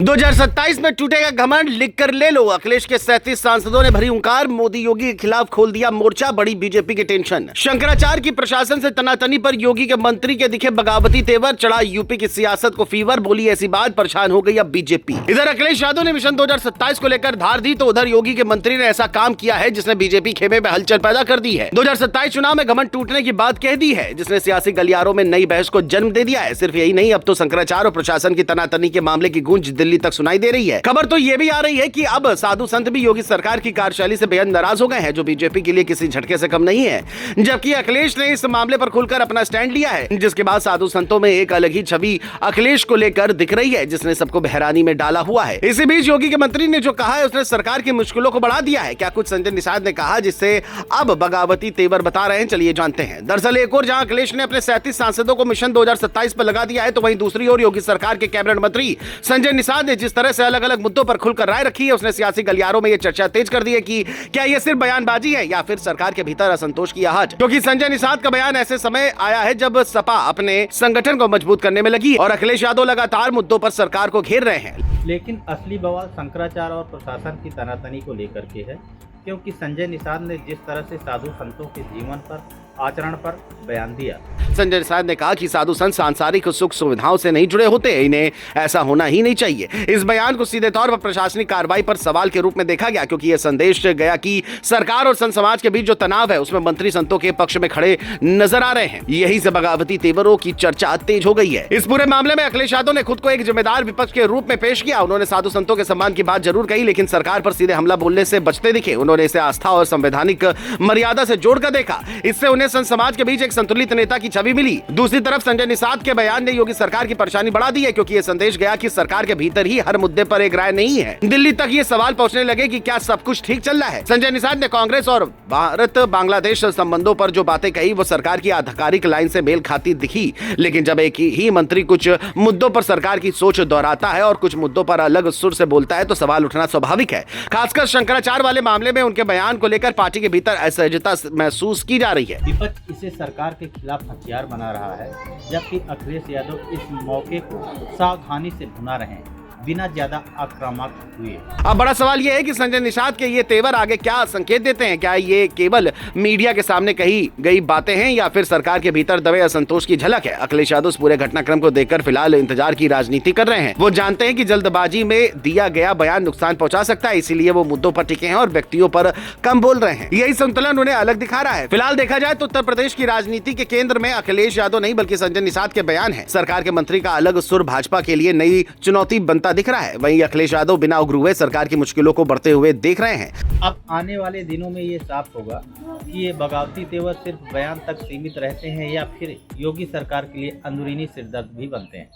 2027 में टूटेगा घमंड, लिख कर ले लो। अखिलेश के 37 सांसदों ने भरी हुंकार, मोदी योगी के खिलाफ खोल दिया मोर्चा, बड़ी बीजेपी की टेंशन। शंकराचार्य की प्रशासन से तनातनी पर योगी के मंत्री के दिखे बगावती तेवर, चढ़ा यूपी की सियासत को फीवर, बोली ऐसी बात, परेशान हो गई अब बीजेपी। इधर अखिलेश यादव ने मिशन 2027 को लेकर धार दी, तो उधर योगी के मंत्री ने ऐसा काम किया है जिसने बीजेपी खेमे में हलचल पैदा कर दी है। 2027 चुनाव में घमंड टूटने की बात कह दी है, जिसने सियासी गलियारों में नई बहस को जन्म दे दिया है। सिर्फ यही नहीं, अब तो शंकराचार्य और प्रशासन की तनातनी के मामले की गूंज दिल्ली तक सुनाई दे रही है। खबर तो ये भी आ रही है कि अब साधु संत भी योगी सरकार की कार्यशैली से बेहद नाराज हो गए हैं, जो बीजेपी के लिए किसी झटके से कम नहीं है। जबकि अखिलेश ने इस मामले पर खुलकर अपना स्टैंड लिया है, जिसके बाद साधु संतों में एक अलग ही छवि अखिलेश को लेकर दिख रही है, जिसने सबको हैरानी में डाला हुआ है। इसी बीच योगी के मंत्री ने जो कहा है उसने सरकार की मुश्किलों को बढ़ा दिया है। क्या कुछ संजय निषाद ने कहा जिससे अब बगावती तेवर बता रहे हैं, चलिए जानते हैं। दरअसल एक और जहां अखिलेश ने अपने 37 सांसदों को मिशन 2027 पर लगा दिया है, तो वहीं दूसरी ओर योगी सरकार के कैबिनेट मंत्री संजय निषाद ने जिस तरह से अलग अलग मुद्दों पर खुलकर राय रखी है, उसने सियासी गलियारों में यह चर्चा तेज कर दी है कि क्या यह सिर्फ बयानबाजी है या फिर सरकार के भीतर असंतोष की आहट। क्योंकि संजय निषाद का बयान ऐसे समय आया है जब सपा अपने संगठन को मजबूत करने में लगी और अखिलेश यादव लगातार मुद्दों पर सरकार को घेर रहे हैं। लेकिन असली बवाल शंकराचार्य और प्रशासन की तनातनी को लेकर के है, क्योंकि संजय निषाद ने जिस तरह से साधु संतों के जीवन पर, आचरण पर बयान दिया। संजय निषाद ने कहा कि साधु संत सांसारिक सुख सुविधाओं से नहीं जुड़े होते, इन्हें ऐसा होना ही नहीं चाहिए। इस बयान को सीधे तौर पर प्रशासनिक कार्रवाई पर सवाल के रूप में देखा गया, क्योंकि यह संदेश गया कि सरकार और संत समाज के बीच जो तनाव है उसमें मंत्री संतों के पक्ष में खड़े नजर आ रहे हैं। यही से बगावती तेवरों की चर्चा तेज हो गई है। इस पूरे मामले में अखिलेश यादव ने खुद को एक जिम्मेदार विपक्ष के रूप में पेश किया। उन्होंने साधु संतों के सम्मान की बात जरूर कही, लेकिन सरकार पर सीधे हमला बोलने से बचते दिखे। उन्होंने इसे आस्था और संवैधानिक मर्यादा से जोड़कर देखा। इससे उन्हें संत समाज के बीच एक संतुलित नेता की छवि मिली। दूसरी तरफ संजय निषाद के बयान ने योगी सरकार की परेशानी बढ़ा दी है, क्योंकि यह संदेश गया कि सरकार के भीतर ही हर मुद्दे पर एक राय नहीं है। दिल्ली तक ये सवाल पहुंचने लगे कि क्या सब कुछ ठीक चल रहा है। संजय निषाद ने कांग्रेस और भारत बांग्लादेश संबंधों पर जो बातें कही वो सरकार की आधिकारिक लाइन से मेल खाती दिखी, लेकिन जब एक ही मंत्री कुछ मुद्दों पर सरकार की सोच दोहराता है और कुछ मुद्दों पर अलग सुर से बोलता है, तो सवाल उठना स्वाभाविक है। खासकर शंकराचार्य वाले मामले में उनके बयान को लेकर पार्टी के भीतर असहजता महसूस की जा रही है। विपक्ष इसे सरकार के खिलाफ हथियार बना रहा है, जबकि अखिलेश यादव इस मौके को सावधानी से भुना रहे हैं, बिना ज्यादा आक्रामक हुए। अब बड़ा सवाल यह है कि संजय निषाद के ये तेवर आगे क्या संकेत देते हैं। क्या ये केवल मीडिया के सामने कही गई बातें हैं या फिर सरकार के भीतर दबे असंतोष की झलक है। अखिलेश यादव पूरे घटनाक्रम को देखकर फिलहाल इंतजार की राजनीति कर रहे हैं। वो जानते हैं कि जल्दबाजी में दिया गया बयान नुकसान पहुंचा सकता है, इसीलिए वो मुद्दों पर टिके हैं और व्यक्तियों पर कम बोल रहे हैं। यही संतुलन उन्हें अलग दिखा रहा है। फिलहाल देखा जाए तो उत्तर प्रदेश की राजनीति के केंद्र में अखिलेश यादव नहीं बल्कि संजय निषाद के बयान है। सरकार के मंत्री का अलग सुर भाजपा के लिए नई चुनौती बनता दिख रहा है। वहीं अखिलेश यादव बिना उग्र हुए सरकार की मुश्किलों को बढ़ते हुए देख रहे हैं। अब आने वाले दिनों में ये साफ होगा कि ये बगावती तेवर सिर्फ बयान तक सीमित रहते हैं या फिर योगी सरकार के लिए अंदरूनी सिरदर्द भी बनते हैं।